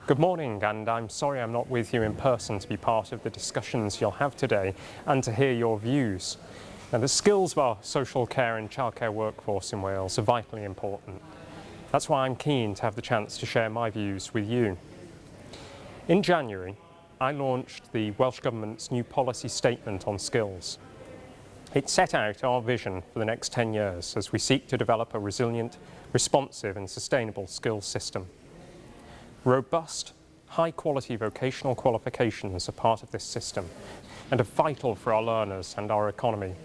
Good morning, and I'm sorry I'm not with you in person to be part of the discussions you'll have today and to hear your views. Now, the skills of our social care and childcare workforce in Wales are vitally important. That's why I'm keen to have the chance to share my views with you. In January, I launched the Welsh Government's new policy statement on skills. It set out our vision for the next 10 years as we seek to develop a resilient, responsive and sustainable skills system. Robust, high-quality vocational qualifications are part of this system and are vital for our learners and our economy.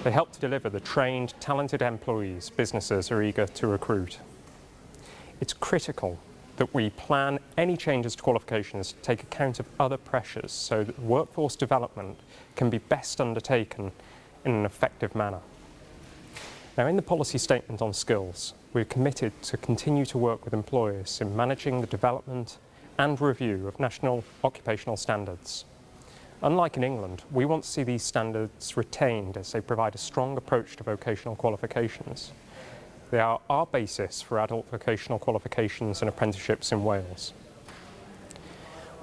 They help to deliver the trained, talented employees businesses are eager to recruit. It's critical that we plan any changes to qualifications to take account of other pressures so that workforce development can be best undertaken in an effective manner. Now, in the policy statement on skills, we're committed to continue to work with employers in managing the development and review of national occupational standards. Unlike in England, we want to see these standards retained as they provide a strong approach to vocational qualifications. They are our basis for adult vocational qualifications and apprenticeships in Wales.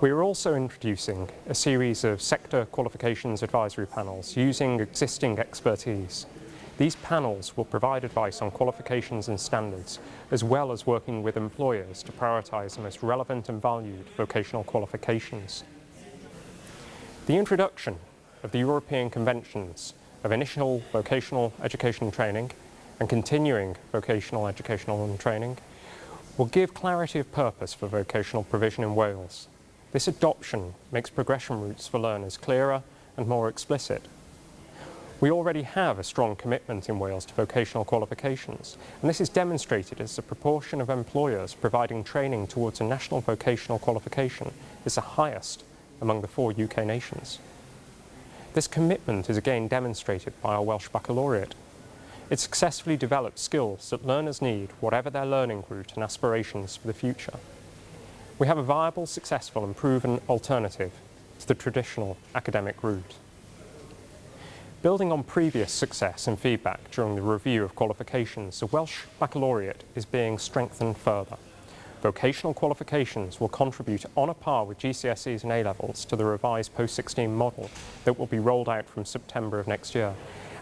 We are also introducing a series of sector qualifications advisory panels using existing expertise. These panels will provide advice on qualifications and standards, as well as working with employers to prioritise the most relevant and valued vocational qualifications. The introduction of the European Conventions of Initial Vocational Education and Training and Continuing Vocational Educational and Training will give clarity of purpose for vocational provision in Wales. This adoption makes progression routes for learners clearer and more explicit. We already have a strong commitment in Wales to vocational qualifications, and this is demonstrated as the proportion of employers providing training towards a national vocational qualification is the highest among the 4 UK nations. This commitment is again demonstrated by our Welsh Baccalaureate. It successfully develops skills that learners need, whatever their learning route and aspirations for the future. We have a viable, successful and proven alternative to the traditional academic route. Building on previous success and feedback during the review of qualifications, the Welsh Baccalaureate is being strengthened further. Vocational qualifications will contribute on a par with GCSEs and A-levels to the revised post-16 model that will be rolled out from September of next year.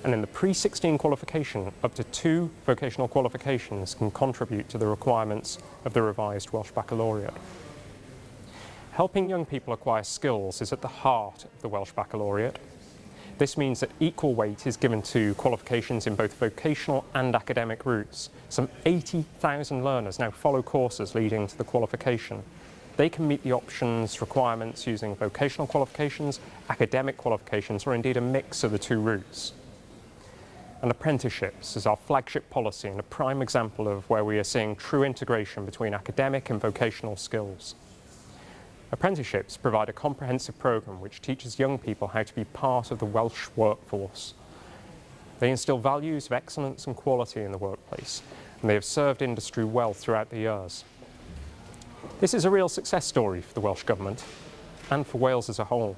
And in the pre-16 qualification, up to 2 vocational qualifications can contribute to the requirements of the revised Welsh Baccalaureate. Helping young people acquire skills is at the heart of the Welsh Baccalaureate. This means that equal weight is given to qualifications in both vocational and academic routes. Some 80,000 learners now follow courses leading to the qualification. They can meet the options requirements using vocational qualifications, academic qualifications, or indeed a mix of the 2 routes. And apprenticeships is our flagship policy and a prime example of where we are seeing true integration between academic and vocational skills. Apprenticeships provide a comprehensive programme which teaches young people how to be part of the Welsh workforce. They instil values of excellence and quality in the workplace, and they have served industry well throughout the years. This is a real success story for the Welsh Government and for Wales as a whole.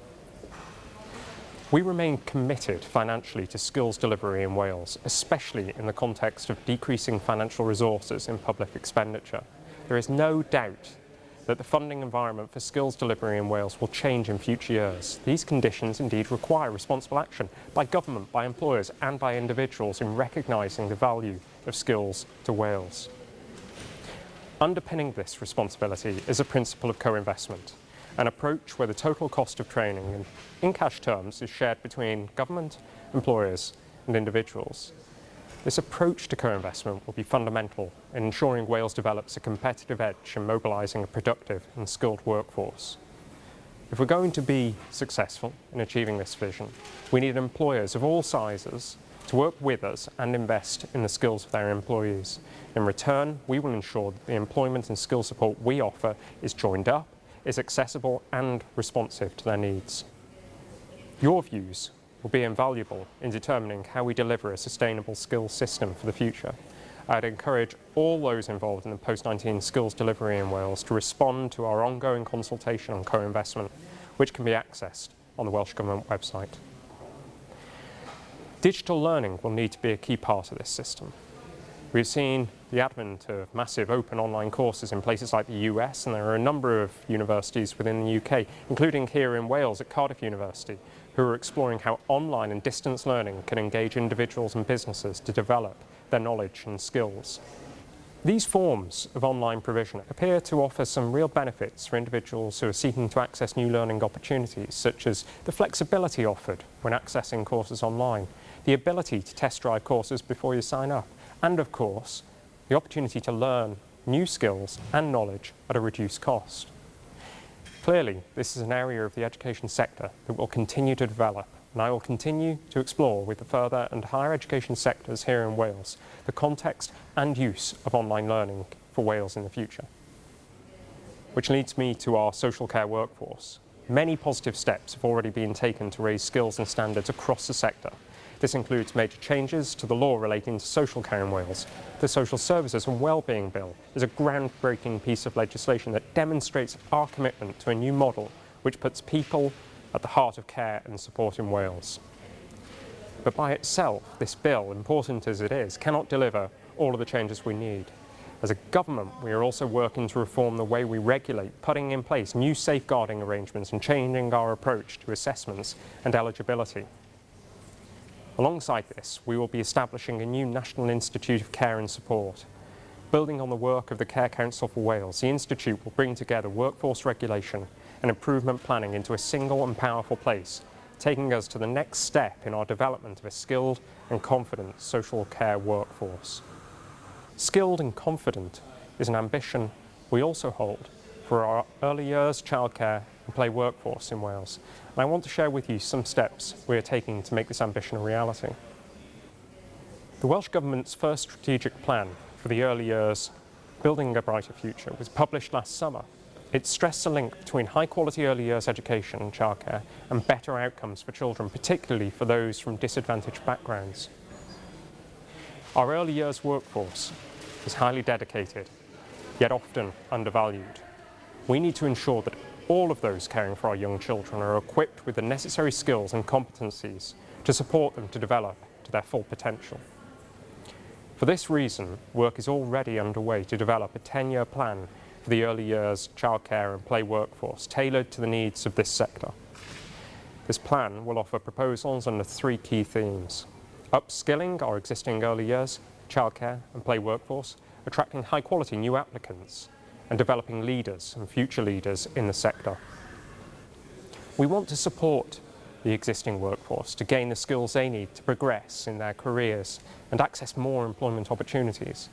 We remain committed financially to skills delivery in Wales, especially in the context of decreasing financial resources in public expenditure. There is no doubt that the funding environment for skills delivery in Wales will change in future years. These conditions indeed require responsible action by government, by employers and by individuals in recognising the value of skills to Wales. Underpinning this responsibility is a principle of co-investment, an approach where the total cost of training in cash terms is shared between government, employers and individuals. This approach to co-investment will be fundamental in ensuring Wales develops a competitive edge in mobilising a productive and skilled workforce. If we're going to be successful in achieving this vision, we need employers of all sizes to work with us and invest in the skills of their employees. In return, we will ensure that the employment and skill support we offer is joined up, is accessible and responsive to their needs. Your views will be invaluable in determining how we deliver a sustainable skills system for the future. I'd encourage all those involved in the post-19 skills delivery in Wales to respond to our ongoing consultation on co-investment, which can be accessed on the Welsh Government website. Digital learning will need to be a key part of this system. We've seen the advent of massive open online courses in places like the US, and there are a number of universities within the UK, including here in Wales at Cardiff University, who are exploring how online and distance learning can engage individuals and businesses to develop their knowledge and skills. These forms of online provision appear to offer some real benefits for individuals who are seeking to access new learning opportunities, such as the flexibility offered when accessing courses online, the ability to test drive courses before you sign up, and of course, the opportunity to learn new skills and knowledge at a reduced cost. Clearly, this is an area of the education sector that will continue to develop, and I will continue to explore with the further and higher education sectors here in Wales the context and use of online learning for Wales in the future. Which leads me to our social care workforce. Many positive steps have already been taken to raise skills and standards across the sector. This includes major changes to the law relating to social care in Wales. The Social Services and Wellbeing Bill is a groundbreaking piece of legislation that demonstrates our commitment to a new model which puts people at the heart of care and support in Wales. But by itself, this bill, important as it is, cannot deliver all of the changes we need. As a government, we are also working to reform the way we regulate, putting in place new safeguarding arrangements and changing our approach to assessments and eligibility. Alongside this, we will be establishing a new National Institute of Care and Support. Building on the work of the Care Council for Wales, the Institute will bring together workforce regulation and improvement planning into a single and powerful place, taking us to the next step in our development of a skilled and confident social care workforce. Skilled and confident is an ambition we also hold for our early years childcare and play workforce in Wales. And I want to share with you some steps we are taking to make this ambition a reality. The Welsh Government's first strategic plan for the early years Building a Brighter Future was published last summer. It stressed the link between high quality early years education and childcare and better outcomes for children, particularly for those from disadvantaged backgrounds. Our early years workforce is highly dedicated, yet often undervalued. We need to ensure that all of those caring for our young children are equipped with the necessary skills and competencies to support them to develop to their full potential. For this reason, work is already underway to develop a 10-year plan for the early years childcare and play workforce tailored to the needs of this sector. This plan will offer proposals under 3 key themes: upskilling our existing early years childcare and play workforce, attracting high-quality new applicants, and developing leaders and future leaders in the sector. We want to support the existing workforce to gain the skills they need to progress in their careers and access more employment opportunities.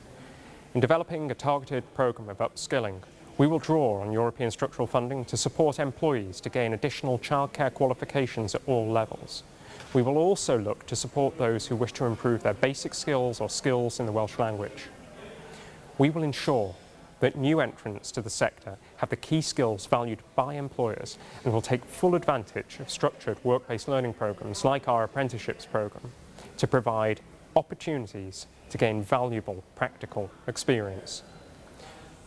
In developing a targeted programme of upskilling, we will draw on European structural funding to support employees to gain additional childcare qualifications at all levels. We will also look to support those who wish to improve their basic skills or skills in the Welsh language. We will ensure that new entrants to the sector have the key skills valued by employers and will take full advantage of structured work-based learning programmes like our apprenticeships programme to provide opportunities to gain valuable practical experience.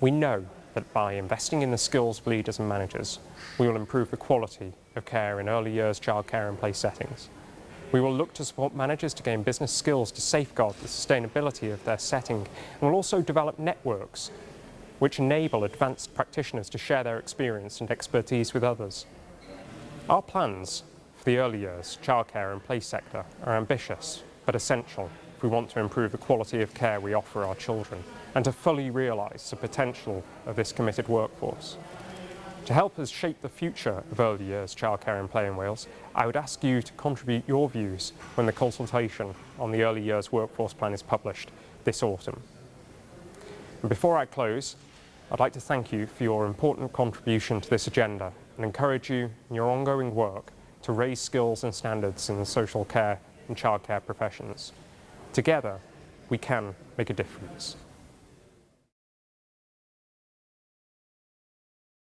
We know that by investing in the skills of leaders and managers, we will improve the quality of care in early years childcare and play settings. We will look to support managers to gain business skills to safeguard the sustainability of their setting, and will also develop networks which enable advanced practitioners to share their experience and expertise with others. Our plans for the early years childcare and play sector are ambitious but essential if we want to improve the quality of care we offer our children and to fully realise the potential of this committed workforce. To help us shape the future of early years childcare and play in Wales, I would ask you to contribute your views when the consultation on the early years workforce plan is published this autumn. And before I close, I'd like to thank you for your important contribution to this agenda and encourage you in your ongoing work to raise skills and standards in the social care and childcare professions. Together, we can make a difference.